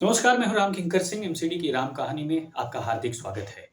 नमस्कार, मैं हूं राम किंकर सिंह। एमसीडी की राम कहानी में आपका हार्दिक स्वागत है।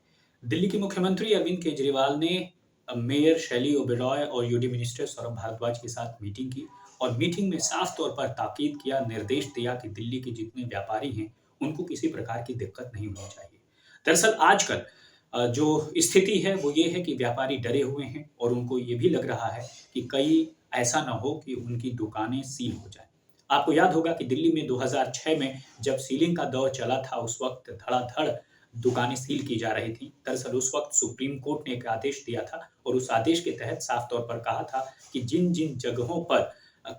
दिल्ली के मुख्यमंत्री अरविंद केजरीवाल ने मेयर शैली ओबेरॉय और यूडी मिनिस्टर सौरभ भारद्वाज के साथ मीटिंग की और मीटिंग में साफ तौर पर ताकीद किया, निर्देश दिया कि दिल्ली के जितने व्यापारी हैं, उनको किसी प्रकार की दिक्कत नहीं होनी चाहिए। दरअसल आजकल जो स्थिति है वो ये है कि व्यापारी डरे हुए हैं और उनको ये भी लग रहा है कि कहीं ऐसा ना हो कि उनकी दुकानें सील हो जाएँ। आपको याद होगा कि दिल्ली में 2006 में जब सीलिंग का दौर चला था, उस वक़्त धड़ाधड़ दुकानें सील की जा रही थीं। दरअसल उस वक़्त सुप्रीम कोर्ट ने एक आदेश दिया था और उस आदेश के तहत साफ तौर पर कहा था कि जिन-जिन जगहों पर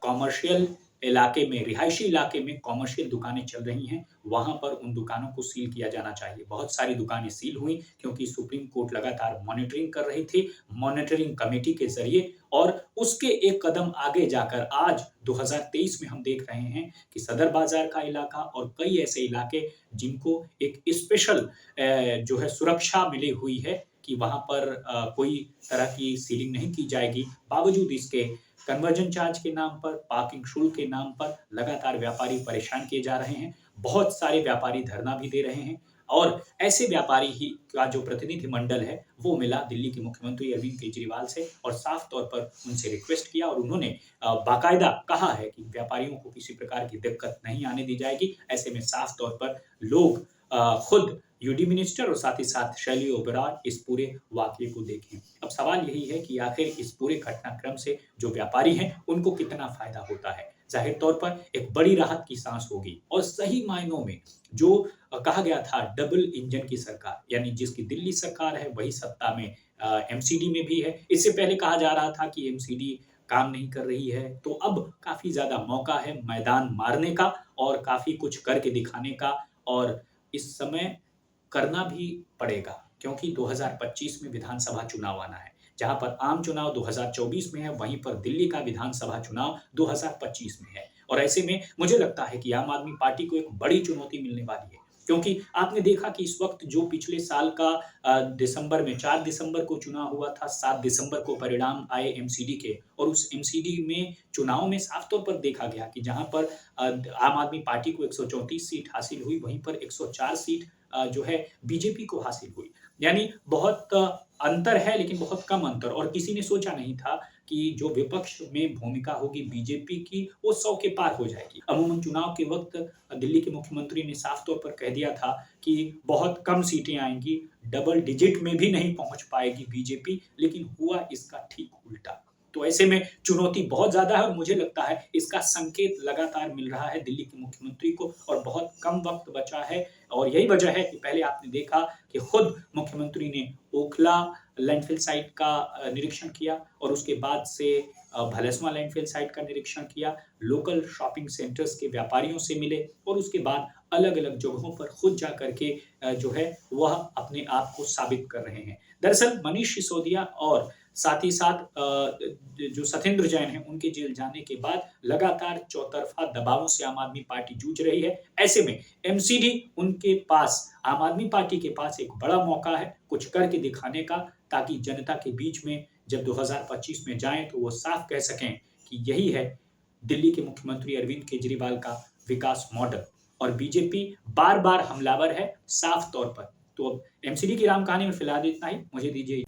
कॉमर्शियल इलाके में, रिहायशी इलाके में कॉमर्शियल दुकानें चल रही हैं, वहाँ पर उन दुकानों को सील किया जाना चाहिए। बहुत सारी दुकानें सील हुईं क्योंकि सुप्रीम कोर्ट लगातार मॉनिटरिंग कर रही थी, मॉनिटरिंग कमेटी के ज़रिए। और उसके एक कदम आगे जाकर आज 2023 में हम देख रहे हैं कि सदर बाज़ार का इलाका और कई ऐसे इलाके जिनको एक स्पेशल जो है सुरक्षा मिली हुई है कि वहाँ पर कोई तरह की सीलिंग नहीं की जाएगी। बावजूद इसके कन्वर्जन चार्ज के नाम पर, पार्किंग शुल्क के नाम पर लगातार व्यापारी परेशान किए जा रहे हैं। बहुत सारे व्यापारी धरना भी दे रहे हैं और ऐसे व्यापारी ही का जो प्रतिनिधि मंडल है, वो मिला दिल्ली के मुख्यमंत्री अरविंद केजरीवाल से और साफ तौर पर उनसे रिक्वेस्ट किया और उन्होंने बाकायदा कहा है कि व्यापारियों को किसी प्रकार की दिक्कत नहीं आने दी जाएगी। ऐसे में साफ तौर पर लोग खुद यूडी मिनिस्टर और साथ ही साथ शैली ओबेरॉय इस पूरे वाक़ये को देखें। अब सवाल यही है कि आखिर इस पूरे घटनाक्रम से जो व्यापारी हैं, उनको कितना फ़ायदा होता है? ज़ाहिर तौर पर एक बड़ी राहत की सांस होगी और सही मायनों में जो कहा गया था डबल इंजन की सरकार, यानी जिसकी दिल्ली सरकार है वही सत्ता में एमसीडी में भी है। इससे पहले कहा जा रहा था कि एमसीडी काम नहीं कर रही है, तो अब काफ़ी ज़्यादा मौका है मैदान मारने का और काफ़ी कुछ करके दिखाने का और इस समय करना भी पड़ेगा क्योंकि 2025 में विधानसभा चुनाव आना है। जहाँ पर आम चुनाव 2024 में है, वहीं पर दिल्ली का विधानसभा चुनाव 2025 में है। और ऐसे में मुझे लगता है कि आम आदमी पार्टी को एक बड़ी चुनौती मिलने वाली है। क्योंकि आपने देखा कि इस वक़्त जो पिछले साल का दिसंबर में 4 दिसंबर को चुनाव हुआ था, 7 दिसंबर को परिणाम आए एमसीडी के और उस एमसीडी में चुनाव में साफ तौर पर देखा गया कि जहाँ पर आम आदमी पार्टी को 134 सीट हासिल हुई, वहीं पर 104 सीट जो है बीजेपी को हासिल हुई। यानी बहुत अंतर है लेकिन बहुत कम अंतर और किसी ने सोचा नहीं था कि जो विपक्ष में भूमिका होगी बीजेपी की वो 100 के पार हो जाएगी। अमूमन चुनाव के वक़्त दिल्ली के मुख्यमंत्री ने साफ तौर पर कह दिया था कि बहुत कम सीटें आएँगी, डबल डिजिट में भी नहीं पहुँच पाएगी बीजेपी, लेकिन हुआ इसका ठीक उल्टा। तो ऐसे में चुनौती बहुत ज़्यादा है और मुझे लगता है इसका संकेत लगातार मिल रहा है दिल्ली के मुख्यमंत्री को और बहुत कम वक़्त बचा है और यही वजह है कि पहले आपने देखा कि खुद मुख्यमंत्री ने ओखला लैंडफिल साइट का निरीक्षण किया और उसके बाद से भलेसवा लैंडफिल साइट का निरीक्षण किया, लोकल शॉपिंग सेंटर्स के व्यापारियों से मिले और उसके बाद अलग-अलग जगहों पर खुद जा कर के जो है वह अपने आप को साबित कर रहे हैं। दरअसल मनीष सिसोदिया और साथ ही साथ जो सत्येंद्र जैन हैं, उनके जेल जाने के बाद लगातार चौतरफा दबावों से आम आदमी पार्टी जूझ रही है। ऐसे में एमसीडी उनके पास, आम आदमी पार्टी के पास एक बड़ा मौका है कुछ करके दिखाने का ताकि जनता के बीच में जब 2025 में जाएँ तो वो साफ कह सकें कि यही है दिल्ली के मुख्यमंत्री अरविंद केजरीवाल का विकास मॉडल और बीजेपी बार-बार हमलावर है साफ तौर पर। तो अब एमसीडी की राम कहानी में फिलहाल इतना ही। मुझे दीजिए